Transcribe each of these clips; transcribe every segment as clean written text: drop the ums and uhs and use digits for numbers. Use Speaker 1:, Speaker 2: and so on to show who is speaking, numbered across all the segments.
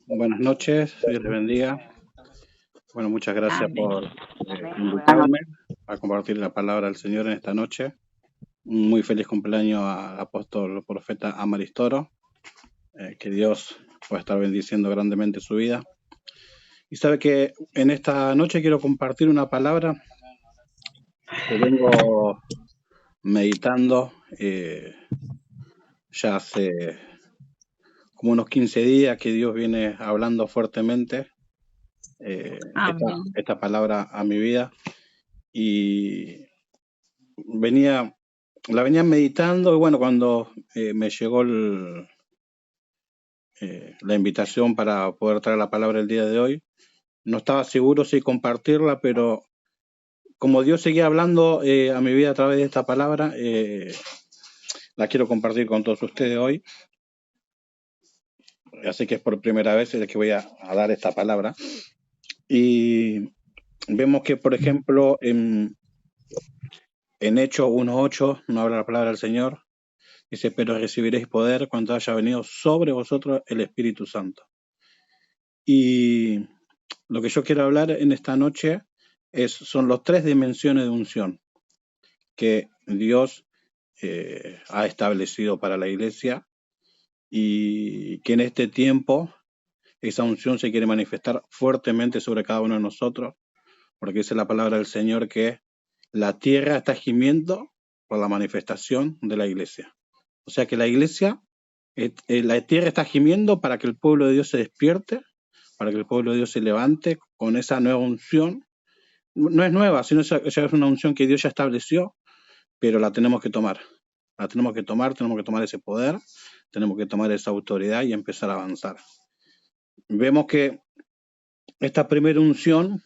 Speaker 1: Buenas noches, Dios les bendiga. Bueno, muchas gracias
Speaker 2: Amén.
Speaker 1: por
Speaker 2: Buenas
Speaker 1: invitarme
Speaker 2: noches.
Speaker 1: a compartir la palabra del Señor en esta noche. Un muy feliz cumpleaños al apóstol profeta Amaristoro. Que Dios pueda estar bendiciendo grandemente su vida. Y sabe que en esta noche quiero compartir una palabra que vengo meditando ya hace como unos 15 días que Dios viene hablando fuertemente
Speaker 2: Amén.
Speaker 1: esta palabra a mi vida. Y venía la venía meditando y bueno, cuando me llegó la invitación para poder traer la palabra el día de hoy, no estaba seguro si compartirla, pero como Dios seguía hablando a mi vida a través de esta palabra, la quiero compartir con todos ustedes hoy. Así que es por primera vez que voy a dar esta palabra. Y vemos que, por ejemplo, en Hechos 1:8 no habla la palabra del Señor. Dice, pero recibiréis poder cuando haya venido sobre vosotros el Espíritu Santo. Y lo que yo quiero hablar en esta noche son las tres dimensiones de unción que Dios ha establecido para la iglesia y que en este tiempo esa unción se quiere manifestar fuertemente sobre cada uno de nosotros, porque dice la palabra del Señor que la tierra está gimiendo por la manifestación de la iglesia. O sea que la iglesia, la tierra está gimiendo para que el pueblo de Dios se despierte, para que el pueblo de Dios se levante con esa nueva unción. No es nueva, sino ya es una unción que Dios ya estableció, pero la tenemos que tomar. La tenemos que tomar ese poder, tenemos que tomar esa autoridad y empezar a avanzar. Vemos que esta primera unción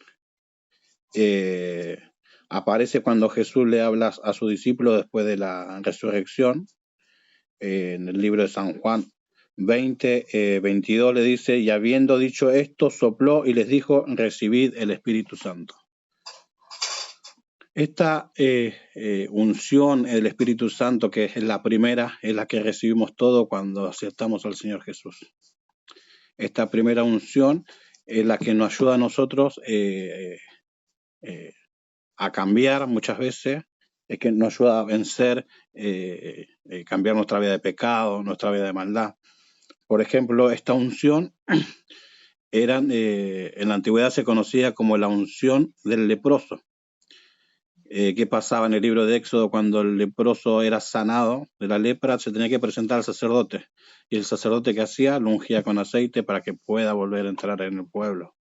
Speaker 1: aparece cuando Jesús le habla a su discípulo después de la resurrección. En el libro de San Juan 20:22 le dice, y habiendo dicho esto, sopló y les dijo, recibid el Espíritu Santo. Esta unción, el Espíritu Santo, que es la primera, es la que recibimos todo cuando aceptamos al Señor Jesús. Esta primera unción es la que nos ayuda a nosotros a cambiar muchas veces, es que nos ayuda a vencer, cambiar nuestra vida de pecado, nuestra vida de maldad. Por ejemplo, esta unción en la antigüedad se conocía como la unción del leproso. ¿Qué pasaba en el libro de Éxodo cuando el leproso era sanado de la lepra? Se tenía que presentar al sacerdote. Y el sacerdote que hacía lo ungía con aceite para que pueda volver a entrar en el pueblo.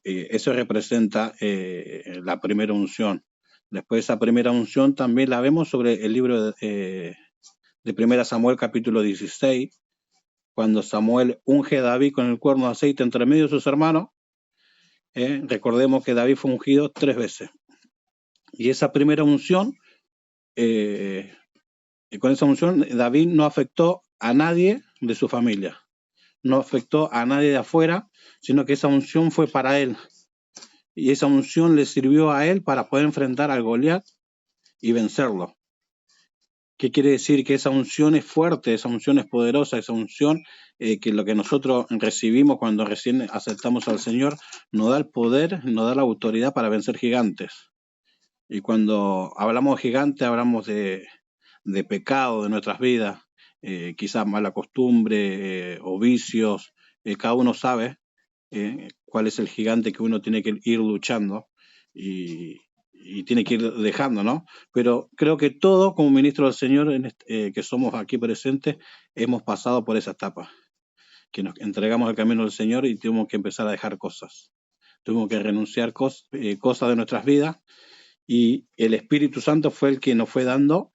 Speaker 1: Eso representa la primera unción. Después de esa primera unción también la vemos sobre el libro de 1 Samuel capítulo 16, cuando Samuel unge a David con el cuerno de aceite entre medio de sus hermanos. Recordemos que David fue ungido 3 veces. Y esa primera unción, con esa unción, David no afectó a nadie de su familia, no afectó a nadie de afuera, sino que esa unción fue para él. Y esa unción le sirvió a él para poder enfrentar al Goliat y vencerlo. ¿Qué quiere decir? Que esa unción es fuerte, esa unción es poderosa, esa unción que lo que nosotros recibimos cuando recién aceptamos al Señor nos da el poder, nos da la autoridad para vencer gigantes. Y cuando hablamos de gigantes, hablamos de pecado de nuestras vidas, quizás mala costumbre o vicios. Cada uno sabe cuál es el gigante que uno tiene que ir luchando y tiene que ir dejando, ¿no? Pero creo que todos, como ministro del Señor, que somos aquí presentes, hemos pasado por esa etapa, que nos entregamos al camino del Señor y tuvimos que empezar a dejar cosas. Tuvimos que renunciar cosas de nuestras vidas y el Espíritu Santo fue el que nos fue dando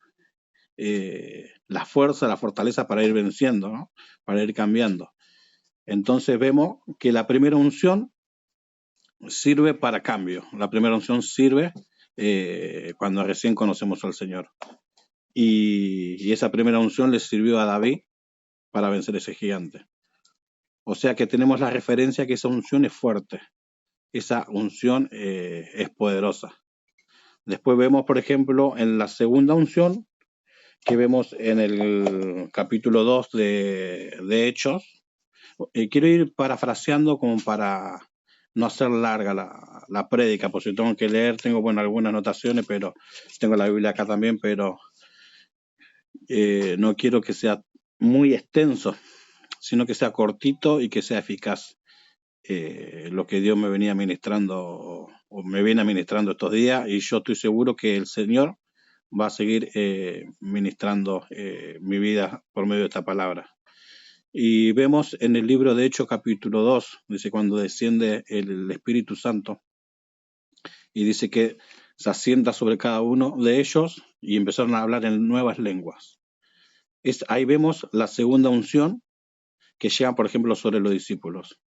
Speaker 1: la fuerza, la fortaleza para ir venciendo, ¿no? Para ir cambiando. Entonces vemos que la primera unción sirve para cambio. La primera unción sirve cuando recién conocemos al Señor. Y esa primera unción le sirvió a David para vencer ese gigante. O sea que tenemos la referencia que esa unción es fuerte. Esa unción es poderosa. Después vemos, por ejemplo, en la segunda unción, que vemos en el capítulo 2 de Hechos, quiero ir parafraseando como para no hacer larga la prédica, por si tengo que leer, tengo algunas anotaciones, pero tengo la Biblia acá también, pero no quiero que sea muy extenso, sino que sea cortito y que sea eficaz. Lo que Dios me venía ministrando o me viene administrando estos días, y yo estoy seguro que el Señor va a seguir ministrando mi vida por medio de esta palabra. Y vemos en el libro de Hechos capítulo 2, dice cuando desciende el Espíritu Santo, y dice que se asienta sobre cada uno de ellos y empezaron a hablar en nuevas lenguas. Ahí vemos la segunda unción que llega, por ejemplo, sobre los discípulos.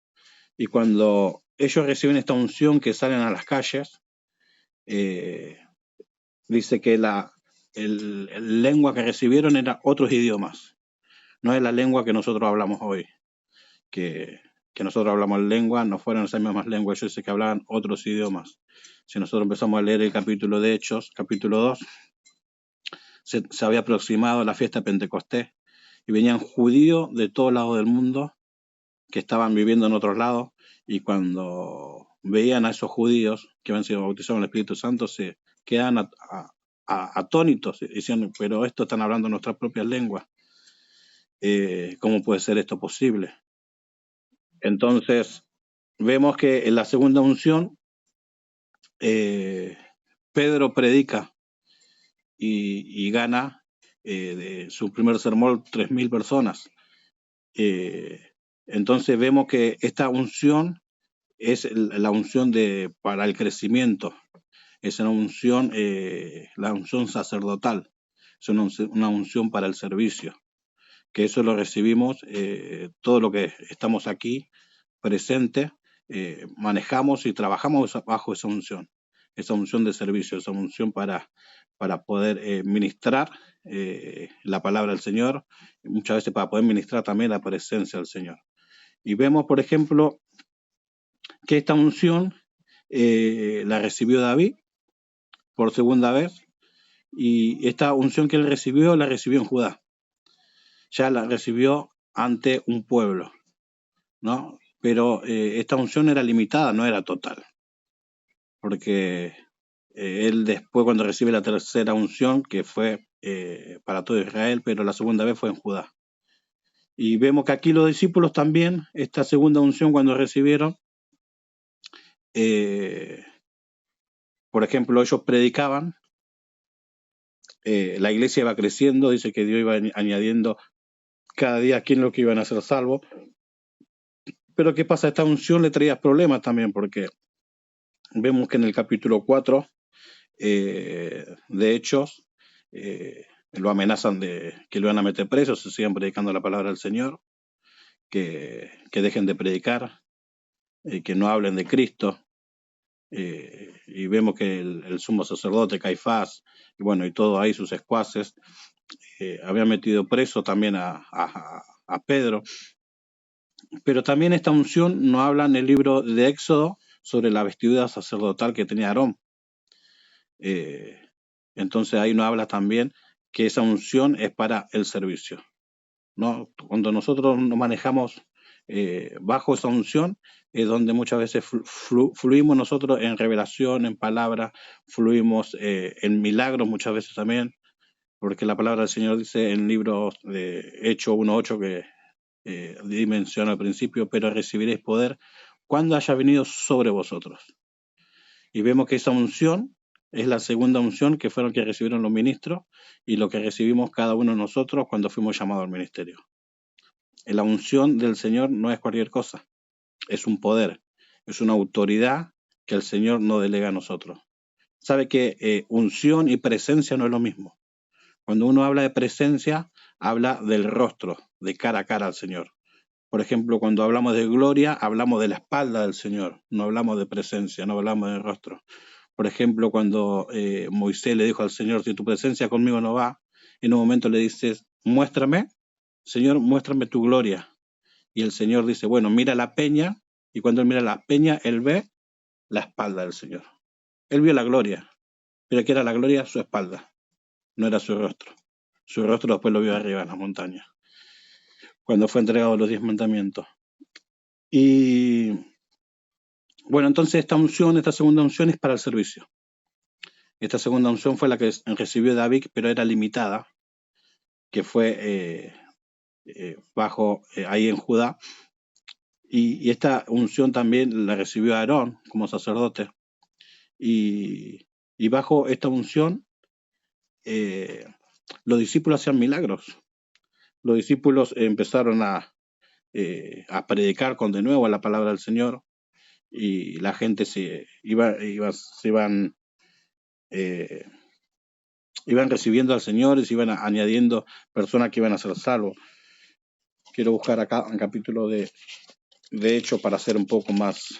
Speaker 1: Y cuando ellos reciben esta unción que salen a las calles, dice que el lengua que recibieron era otros idiomas. No es la lengua que nosotros hablamos hoy, que nosotros hablamos lengua, no fueron esas mismas lenguas, ellos dice que hablaban otros idiomas. Si nosotros empezamos a leer el capítulo de Hechos, capítulo 2, se había aproximado la fiesta de Pentecostés y venían judíos de todos lados del mundo que estaban viviendo en otros lados, y cuando veían a esos judíos que habían sido bautizados en el Espíritu Santo, se quedan atónitos, diciendo, pero esto están hablando nuestras propias lenguas. ¿Cómo puede ser esto posible? Entonces, vemos que en la segunda unción, Pedro predica y gana de su primer sermón 3.000 personas. Entonces vemos que esta unción es la unción para el crecimiento, es una unción, la unción sacerdotal, es una unción para el servicio, que eso lo recibimos todo lo que estamos aquí presentes, manejamos y trabajamos bajo esa unción de servicio, esa unción para poder ministrar la palabra del Señor, muchas veces para poder ministrar también la presencia del Señor. Y vemos, por ejemplo, que esta unción la recibió David por segunda vez, y esta unción que él recibió, la recibió en Judá. Ya la recibió ante un pueblo, ¿no? Pero esta unción era limitada, no era total. Porque él después, cuando recibe la tercera unción, que fue para todo Israel, pero la segunda vez fue en Judá. Y vemos que aquí los discípulos también, esta segunda unción cuando recibieron, por ejemplo, ellos predicaban, la iglesia iba creciendo, dice que Dios iba añadiendo cada día a quien lo que iban a ser salvos. Pero ¿qué pasa? Esta unción le traía problemas también, porque vemos que en el capítulo 4 de Hechos lo amenazan de que lo van a meter preso si siguen predicando la palabra del Señor, que dejen de predicar, que no hablen de Cristo. Y vemos que el sumo sacerdote Caifás y todos ahí sus secuaces habían metido preso también a Pedro. Pero también esta unción no habla en el libro de Éxodo sobre la vestidura sacerdotal que tenía Aarón. Entonces ahí nos habla también que esa unción es para el servicio, ¿no? Cuando nosotros nos manejamos bajo esa unción, es donde muchas veces fluimos nosotros en revelación, en palabra, fluimos en milagros muchas veces también, porque la palabra del Señor dice en el libro de Hechos 1:8 que menciona al principio, pero recibiréis poder cuando haya venido sobre vosotros. Y vemos que esa unción es la segunda unción que fueron que recibieron los ministros y lo que recibimos cada uno de nosotros cuando fuimos llamados al ministerio. La unción del Señor no es cualquier cosa, es un poder, es una autoridad que el Señor no delega a nosotros. Sabe que unción y presencia no es lo mismo. Cuando uno habla de presencia, habla del rostro, de cara a cara al Señor. Por ejemplo, cuando hablamos de gloria, hablamos de la espalda del Señor, no hablamos de presencia, no hablamos del rostro. Por ejemplo, cuando Moisés le dijo al Señor, si tu presencia conmigo no va, en un momento le dices, muéstrame, Señor, muéstrame tu gloria. Y el Señor dice, bueno, mira la peña, y cuando él mira la peña, él ve la espalda del Señor. Él vio la gloria, pero ¿qué era la gloria? Su espalda, no era su rostro. Su rostro después lo vio arriba en las montañas, cuando fue entregado los 10 mandamientos. Y bueno, entonces esta segunda unción es para el servicio. Esta segunda unción fue la que recibió David, pero era limitada, que fue bajo ahí en Judá. Y esta unción también la recibió Aarón como sacerdote. Y bajo esta unción, los discípulos hacían milagros. Los discípulos empezaron a predicar con de nuevo la palabra del Señor, y la gente se iban recibiendo al Señor y se iban añadiendo personas que iban a ser salvos. Quiero buscar acá un capítulo de Hechos para ser un poco más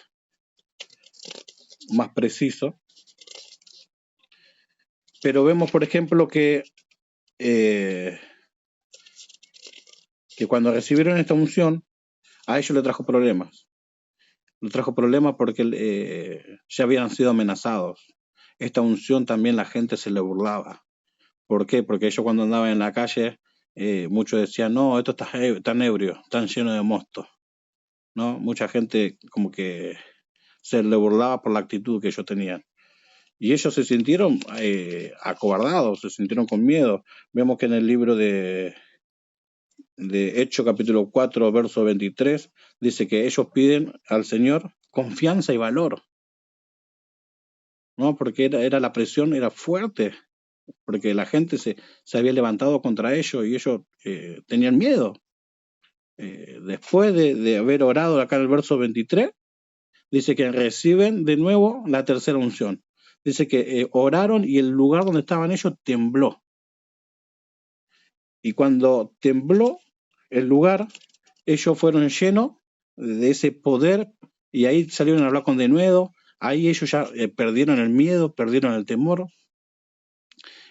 Speaker 1: preciso. Pero vemos, por ejemplo, que cuando recibieron esta unción, a ellos le trajo problemas. Le trajo problemas porque ya habían sido amenazados. Esta unción también la gente se le burlaba. ¿Por qué? Porque ellos cuando andaban en la calle, muchos decían, no, esto está tan ebrio, tan lleno de mosto, ¿no? Mucha gente como que se le burlaba por la actitud que ellos tenían. Y ellos se sintieron acobardados, se sintieron con miedo. Vemos que en el libro de Hechos capítulo 4, verso 23, dice que ellos piden al Señor confianza y valor, ¿no? Porque era la presión, era fuerte, porque la gente se había levantado contra ellos y ellos tenían miedo. Después de haber orado acá en el verso 23, dice que reciben de nuevo la tercera unción. Dice que oraron y el lugar donde estaban ellos tembló. Y cuando tembló el lugar, ellos fueron llenos de ese poder y ahí salieron a hablar con denuedo. Ahí ellos ya perdieron el miedo, perdieron el temor.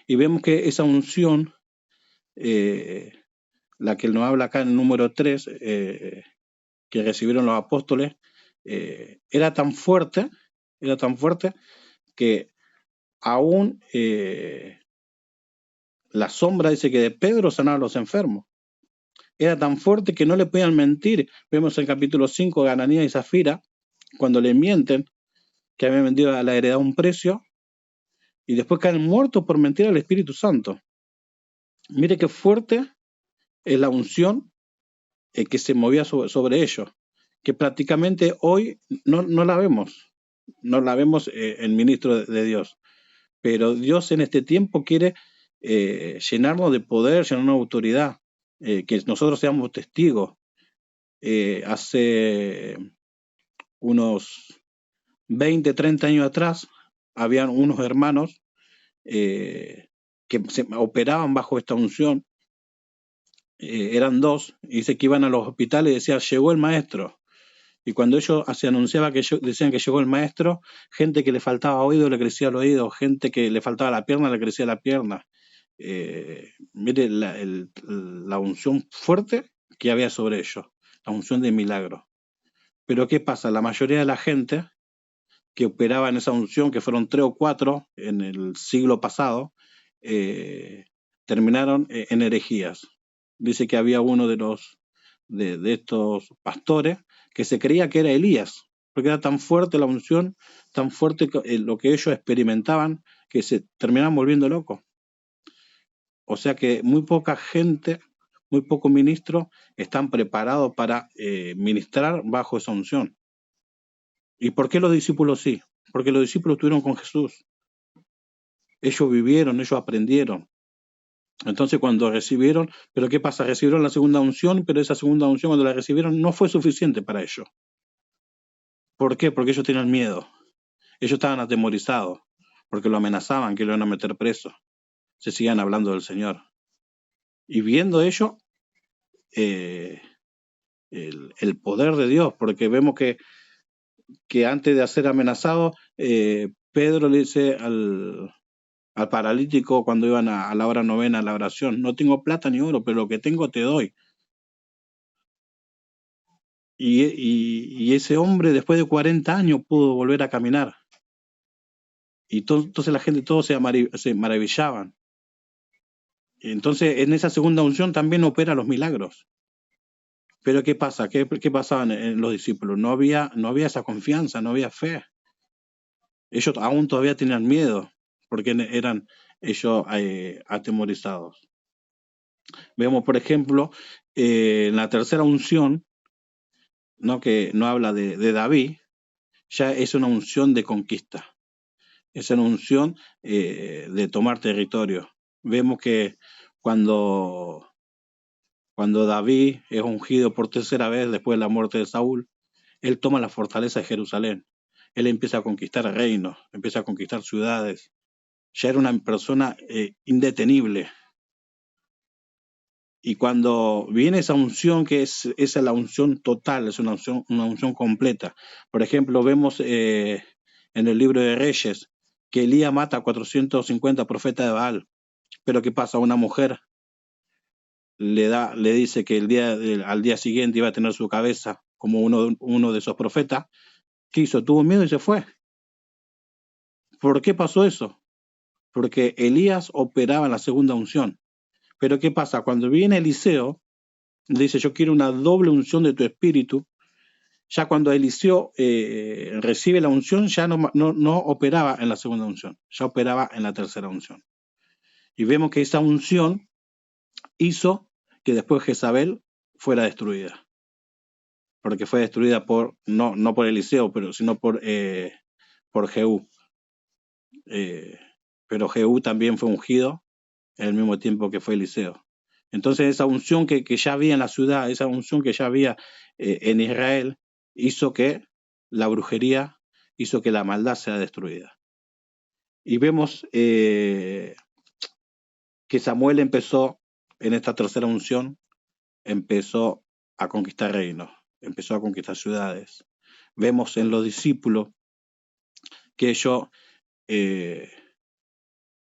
Speaker 1: Y vemos que esa unción, la que nos habla acá en el número 3, que recibieron los apóstoles, era tan fuerte que aún la sombra dice que de Pedro sanaba a los enfermos. Era tan fuerte que no le podían mentir. Vemos en el capítulo 5 a Ananías y Zafira, cuando le mienten que habían vendido a la heredad un precio, y después caen muertos por mentir al Espíritu Santo. Mire qué fuerte es la unción que se movía sobre ellos, que prácticamente hoy no la vemos. No la vemos en ministro de Dios. Pero Dios en este tiempo quiere llenarnos de poder, llenarnos de autoridad, que nosotros seamos testigos. Hace unos 20, 30 años atrás, habían unos hermanos que se operaban bajo esta unción. Eran dos, y dice que iban a los hospitales y decían, llegó el maestro. Y cuando ellos se anunciaba que decían que llegó el maestro, gente que le faltaba oído le crecía el oído, gente que le faltaba la pierna le crecía la pierna. Mire la unción fuerte que había sobre ellos, la unción de milagro. Pero ¿qué pasa? La mayoría de la gente que operaba en esa unción, que fueron 3 o 4 en el siglo pasado, terminaron en herejías. Dice que había uno de estos pastores que se creía que era Elías, porque era tan fuerte la unción, tan fuerte lo que ellos experimentaban, que se terminaban volviendo locos. O sea que muy poca gente, muy pocos ministros están preparados para ministrar bajo esa unción. ¿Y por qué los discípulos sí? Porque los discípulos estuvieron con Jesús. Ellos vivieron, ellos aprendieron. Entonces cuando recibieron, ¿pero qué pasa? Recibieron la segunda unción, pero esa segunda unción cuando la recibieron no fue suficiente para ellos. ¿Por qué? Porque ellos tenían miedo. Ellos estaban atemorizados, porque lo amenazaban que lo iban a meter preso. Se siguen hablando del Señor. Y viendo ello, el poder de Dios, porque vemos que antes de ser amenazado, Pedro le dice al paralítico cuando iban a la hora novena, a la oración, no tengo plata ni oro, pero lo que tengo te doy. Y ese hombre después de 40 años pudo volver a caminar. Y entonces la gente, todos se maravillaban. Entonces en esa segunda unción también opera los milagros. Pero ¿qué pasa? ¿Qué pasaba en los discípulos? No había esa confianza, no había fe. Ellos aún todavía tenían miedo, porque eran ellos atemorizados. Vemos, por ejemplo, en la tercera unción, ¿no? Que no habla de David, ya es una unción de conquista, es una unción de tomar territorio. Vemos que cuando David es ungido por tercera vez después de la muerte de Saúl, él toma la fortaleza de Jerusalén. Él empieza a conquistar reinos, empieza a conquistar ciudades. Ya era una persona indetenible. Y cuando viene esa unción, esa es la unción total, es una unción completa. Por ejemplo, vemos en el libro de Reyes que Elías mata a 450 profetas de Baal. Pero ¿qué pasa? Una mujer le dice que al día siguiente iba a tener su cabeza como uno de esos profetas. ¿Qué hizo? Tuvo miedo y se fue. ¿Por qué pasó eso? Porque Elías operaba en la segunda unción. Pero ¿qué pasa? Cuando viene Eliseo, dice, yo quiero una doble unción de tu espíritu. Ya cuando Eliseo recibe la unción, ya no operaba en la segunda unción, ya operaba en la tercera unción. Y vemos que esa unción hizo que después Jezabel fuera destruida. Porque fue destruida no por Eliseo, sino por Jehú. Pero Jehú también fue ungido en el mismo tiempo que fue Eliseo. Entonces esa unción que ya había en la ciudad, esa unción que ya había en Israel, hizo que la brujería, hizo que la maldad sea destruida. Y vemos que Samuel empezó en esta tercera unción, empezó a conquistar reinos, empezó a conquistar ciudades. Vemos en los discípulos que ellos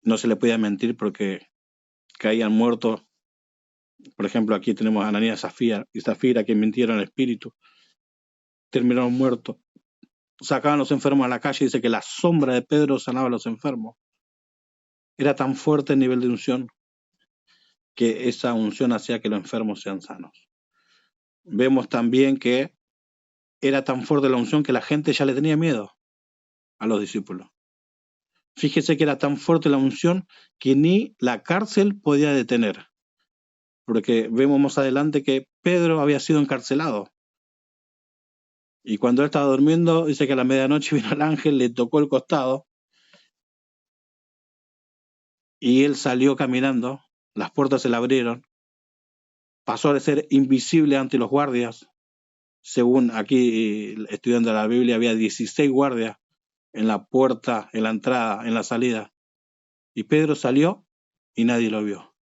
Speaker 1: no se le podía mentir porque caían muertos. Por ejemplo, aquí tenemos a Ananías y Zafira que mintieron al espíritu, terminaron muertos. Sacaban a los enfermos a la calle y dice que la sombra de Pedro sanaba a los enfermos. Era tan fuerte el nivel de unción que esa unción hacía que los enfermos sean sanos. Vemos también que era tan fuerte la unción que la gente ya le tenía miedo a los discípulos. Fíjese que era tan fuerte la unción que ni la cárcel podía detener. Porque vemos más adelante que Pedro había sido encarcelado. Y cuando él estaba durmiendo, dice que a la medianoche vino el ángel, le tocó el costado y él salió caminando, las puertas se le abrieron, pasó de ser invisible ante los guardias. Según aquí, estudiando la Biblia, había 16 guardias en la puerta, en la entrada, en la salida. Y Pedro salió y nadie lo vio.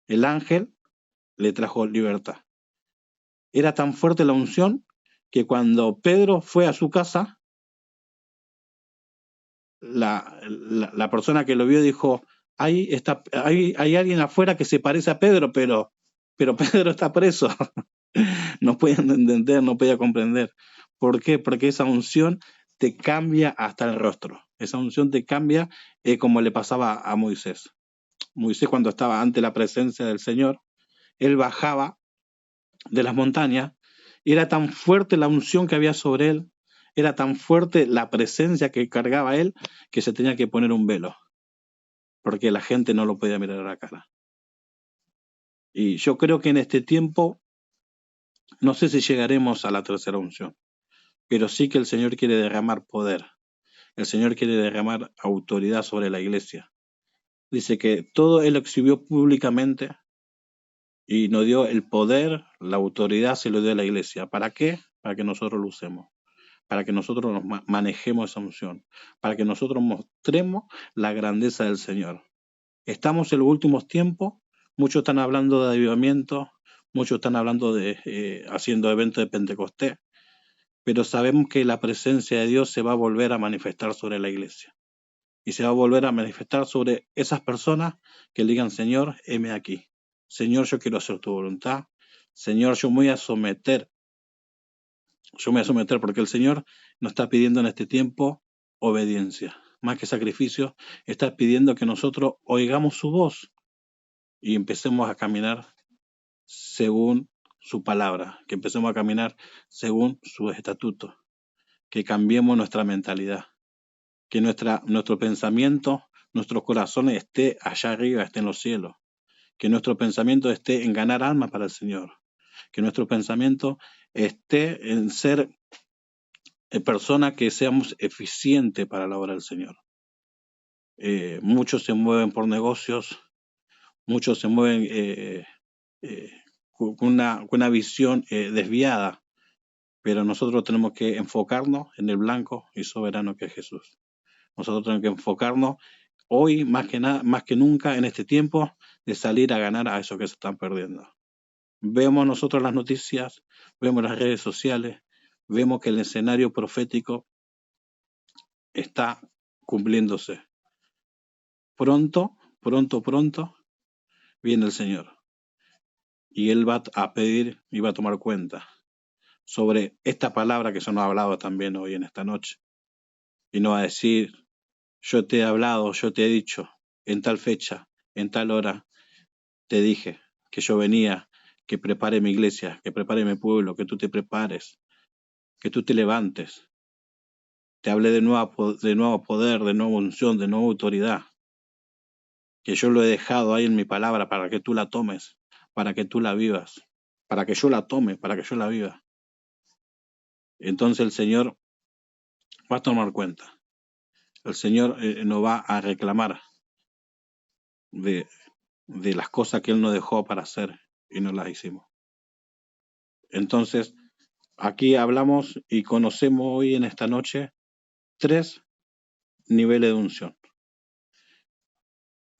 Speaker 1: El ángel le trajo libertad. Era tan fuerte la unción que cuando Pedro fue a su casa, la persona que lo vio dijo, hay alguien afuera que se parece a Pedro, pero Pedro está preso. No podían entender, no podía comprender. ¿Por qué? Porque esa unción te cambia hasta el rostro. Esa unción te cambia como le pasaba a Moisés. Moisés, cuando estaba ante la presencia del Señor, él bajaba de las montañas y era tan fuerte la unción que había sobre él, era tan fuerte la presencia que cargaba él, que se tenía que poner un velo, porque la gente no lo podía mirar a la cara. Y yo creo que en este tiempo, no sé si llegaremos a la tercera unción, pero sí que el Señor quiere derramar poder. El Señor quiere derramar autoridad sobre la iglesia. Dice que todo Él lo exhibió públicamente y nos dio el poder, la autoridad se lo dio a la iglesia. ¿Para qué? Para que nosotros lo usemos, para que nosotros nos manejemos esa unción, para que nosotros mostremos la grandeza del Señor. Estamos en los últimos tiempos, muchos están hablando de avivamiento, muchos están hablando de haciendo eventos de Pentecostés, pero sabemos que la presencia de Dios se va a volver a manifestar sobre la iglesia. Y se va a volver a manifestar sobre esas personas que le digan, Señor, heme aquí. Señor, yo quiero hacer tu voluntad. Señor, yo me voy a someter. Yo me voy a someter porque el Señor nos está pidiendo en este tiempo obediencia. Más que sacrificio, está pidiendo que nosotros oigamos su voz y empecemos a caminar según su palabra, que empecemos a caminar según sus estatutos, que cambiemos nuestra mentalidad, que nuestro pensamiento, nuestro corazón esté allá arriba, esté en los cielos, que nuestro pensamiento esté en ganar almas para el Señor, que nuestro pensamiento esté en ser personas que seamos eficientes para la obra del Señor. Muchos se mueven por negocios, muchos se mueven con una visión desviada, pero nosotros tenemos que enfocarnos en el blanco y soberano que es Jesús. Nosotros tenemos que enfocarnos hoy más que nunca en este tiempo de salir a ganar a esos que se están perdiendo. Vemos nosotros las noticias, vemos las redes sociales, vemos que el escenario profético está cumpliéndose. Pronto viene el Señor y Él va a pedir y va a tomar cuenta sobre esta palabra que se nos ha hablado también hoy en esta noche. Y nos va a decir, yo te he hablado, yo te he dicho, en tal fecha, en tal hora, te dije que yo venía, que prepare mi iglesia, que prepare mi pueblo, que tú te prepares, que tú te levantes. Te hablé de nuevo poder, de nueva unción, de nueva autoridad, que yo lo he dejado ahí en mi palabra para que tú la tomes, para que tú la vivas, para que yo la tome, para que yo la viva. Entonces el Señor va a tomar cuenta. El Señor nos va a reclamar de las cosas que Él nos dejó para hacer y no las hicimos. Entonces, aquí hablamos y conocemos hoy en esta noche 3 niveles de unción.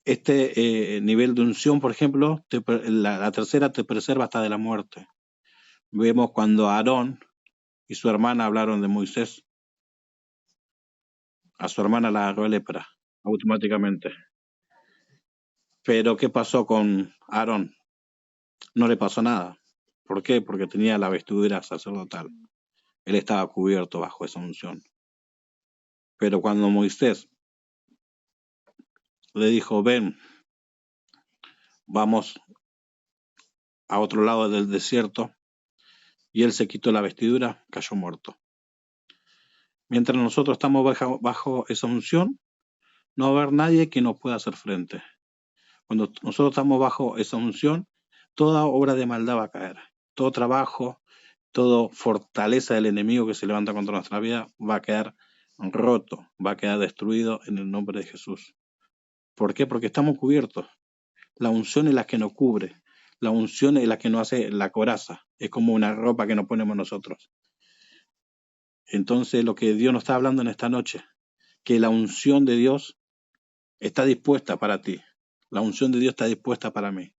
Speaker 1: Este nivel de unción, por ejemplo, la tercera te preserva hasta de la muerte. Vemos cuando Aarón y su hermana hablaron de Moisés, a su hermana la agarró lepra automáticamente. Pero ¿qué pasó con Aarón? No le pasó nada. ¿Por qué? Porque tenía la vestidura sacerdotal. Él estaba cubierto bajo esa unción. Pero cuando Moisés le dijo, ven, vamos a otro lado del desierto, y él se quitó la vestidura, cayó muerto. Mientras nosotros estamos bajo esa unción, no va a haber nadie que nos pueda hacer frente. Cuando nosotros estamos bajo esa unción, toda obra de maldad va a caer. Todo trabajo, toda fortaleza del enemigo que se levanta contra nuestra vida va a quedar roto, va a quedar destruido en el nombre de Jesús. ¿Por qué? Porque estamos cubiertos. La unción es la que nos cubre. La unción es la que nos hace la coraza. Es como una ropa que nos ponemos nosotros. Entonces, lo que Dios nos está hablando en esta noche, que la unción de Dios está dispuesta para ti. La unción de Dios está dispuesta para mí.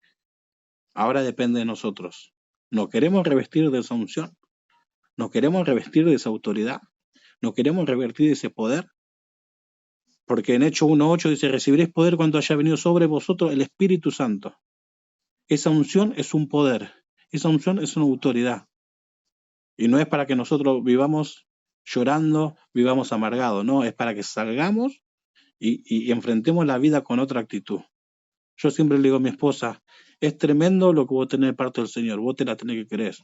Speaker 1: Ahora depende de nosotros. ¿Nos queremos revestir de esa unción? ¿Nos queremos revestir de esa autoridad? ¿Nos queremos revestir de ese poder? Porque en Hechos 1:8 dice, recibiréis poder cuando haya venido sobre vosotros el Espíritu Santo. Esa unción es un poder. Esa unción es una autoridad. Y no es para que nosotros vivamos llorando, vivamos amargados. No, es para que salgamos y enfrentemos la vida con otra actitud. Yo siempre le digo a mi esposa, es tremendo lo que vos tenés de parte del Señor. Vos te la tenés que creer.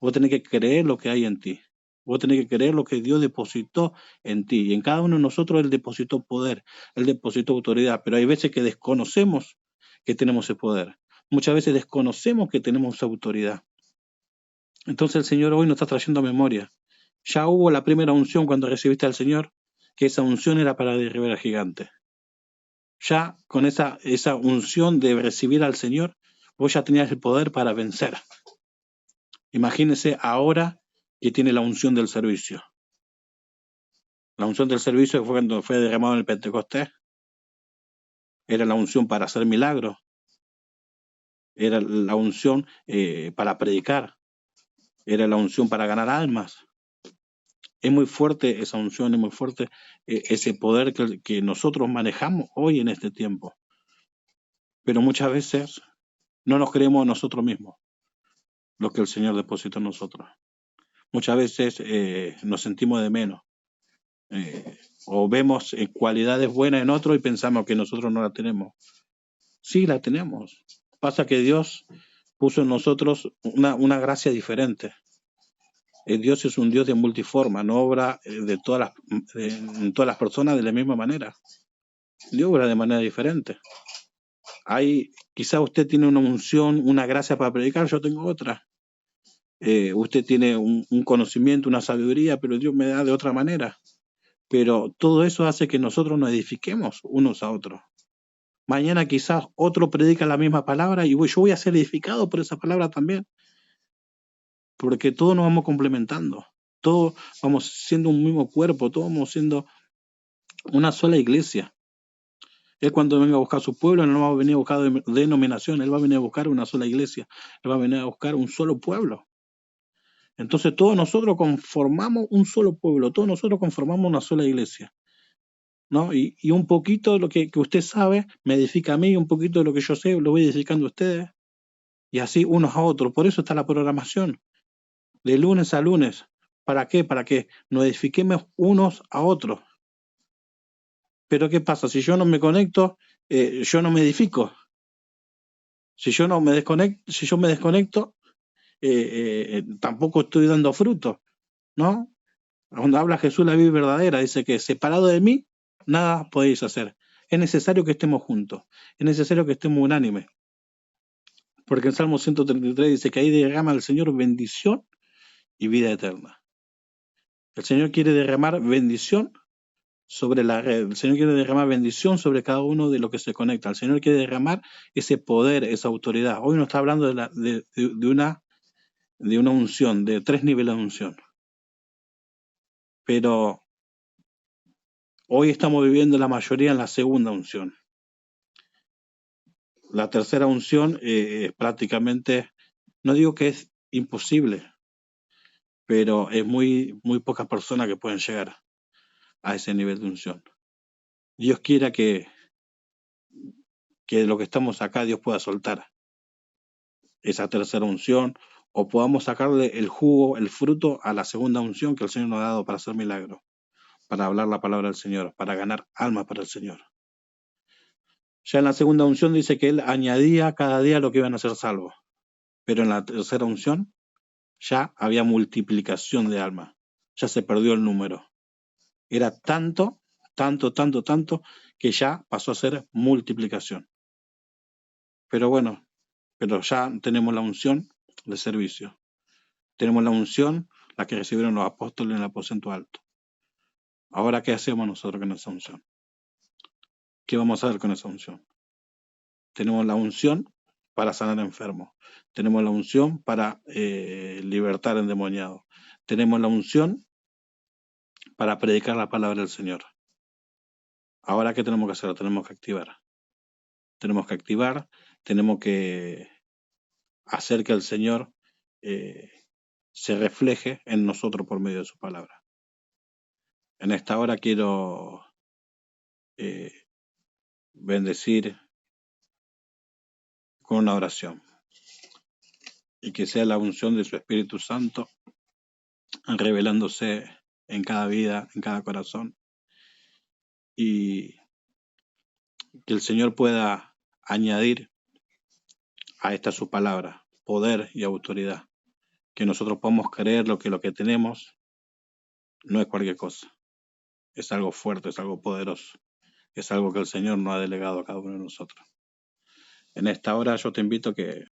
Speaker 1: Vos tenés que creer lo que hay en ti. Vos tenés que creer lo que Dios depositó en ti. Y en cada uno de nosotros Él depositó poder, Él depositó autoridad. Pero hay veces que desconocemos que tenemos ese poder. Muchas veces desconocemos que tenemos esa autoridad. Entonces el Señor hoy nos está trayendo a memoria. Ya hubo la primera unción cuando recibiste al Señor, que esa unción era para derribar al gigante. Ya con esa unción de recibir al Señor, vos ya tenías el poder para vencer. Imagínese ahora que tiene la unción del servicio. La unción del servicio fue cuando fue derramado en el Pentecostés. Era la unción para hacer milagros. Era la unción para predicar. Era la unción para ganar almas. Es muy fuerte esa unción, es muy fuerte ese poder que nosotros manejamos hoy en este tiempo. Pero muchas veces no nos creemos nosotros mismos lo que el Señor depositó en nosotros. Muchas veces nos sentimos de menos. O vemos cualidades buenas en otro y pensamos que nosotros no la tenemos. Sí, la tenemos. Pasa que Dios puso en nosotros una gracia diferente. Dios es un Dios de multiforma, no obra en todas las personas de la misma manera. Dios obra de manera diferente. Quizá usted tiene una unción, una gracia para predicar, yo tengo otra. Usted tiene un conocimiento, una sabiduría, pero Dios me da de otra manera. Pero todo eso hace que nosotros nos edifiquemos unos a otros. Mañana quizás otro predica la misma palabra y yo voy a ser edificado por esa palabra también. Porque todos nos vamos complementando. Todos vamos siendo un mismo cuerpo, todos vamos siendo una sola iglesia. Él cuando venga a buscar su pueblo, no va a venir a buscar denominación, Él va a venir a buscar una sola iglesia, Él va a venir a buscar un solo pueblo. Entonces todos nosotros conformamos un solo pueblo, todos nosotros conformamos una sola iglesia, ¿no? Y un poquito de lo que usted sabe me edifica a mí, un poquito de lo que yo sé lo voy edificando a ustedes, y así unos a otros. Por eso está la programación, de lunes a lunes. ¿Para qué? Para que nos edifiquemos unos a otros. Pero ¿qué pasa? Si yo no me conecto, yo no me edifico. Si yo me desconecto, tampoco estoy dando fruto, ¿no? Cuando habla Jesús la vida verdadera, dice que separado de mí, nada podéis hacer. Es necesario que estemos juntos, es necesario que estemos unánimes. Porque en Salmo 133 dice que ahí derrama el Señor bendición y vida eterna. El Señor quiere derramar bendición sobre la red. El Señor quiere derramar bendición sobre cada uno de los que se conecta. El Señor quiere derramar ese poder, esa autoridad. Hoy nos está hablando de una unción, de 3 niveles de unción. Pero hoy estamos viviendo la mayoría en la segunda unción. La tercera unción prácticamente, no digo que es imposible, pero es muy, muy pocas personas que pueden llegar a ese nivel de unción. Dios quiera que lo que estamos acá Dios pueda soltar esa tercera unción o podamos sacarle el jugo, el fruto a la segunda unción que el Señor nos ha dado para hacer milagros, para hablar la palabra del Señor, para ganar almas para el Señor. Ya en la segunda unción dice que Él añadía cada día lo que iban a ser salvos, pero en la tercera unción ya había multiplicación de almas, ya se perdió el número. Era tanto, que ya pasó a ser multiplicación. Pero bueno, ya tenemos la unción de servicio. Tenemos la unción, la que recibieron los apóstoles en el aposento alto. Ahora, ¿qué hacemos nosotros con esa unción? ¿Qué vamos a hacer con esa unción? Tenemos la unción para sanar enfermos. Tenemos la unción para libertar endemoniados. Tenemos la unción para predicar la palabra del Señor. Ahora, ¿qué tenemos que hacer? Tenemos que activar. Tenemos que hacer que el Señor se refleje en nosotros por medio de su palabra. En esta hora quiero bendecir con una oración y que sea la unción de su Espíritu Santo revelándose en cada vida, en cada corazón, y que el Señor pueda añadir a esta su palabra poder y autoridad, que nosotros podamos creer lo que tenemos no es cualquier cosa, es algo fuerte, es algo poderoso, es algo que el Señor nos ha delegado a cada uno de nosotros. En esta hora yo te invito a que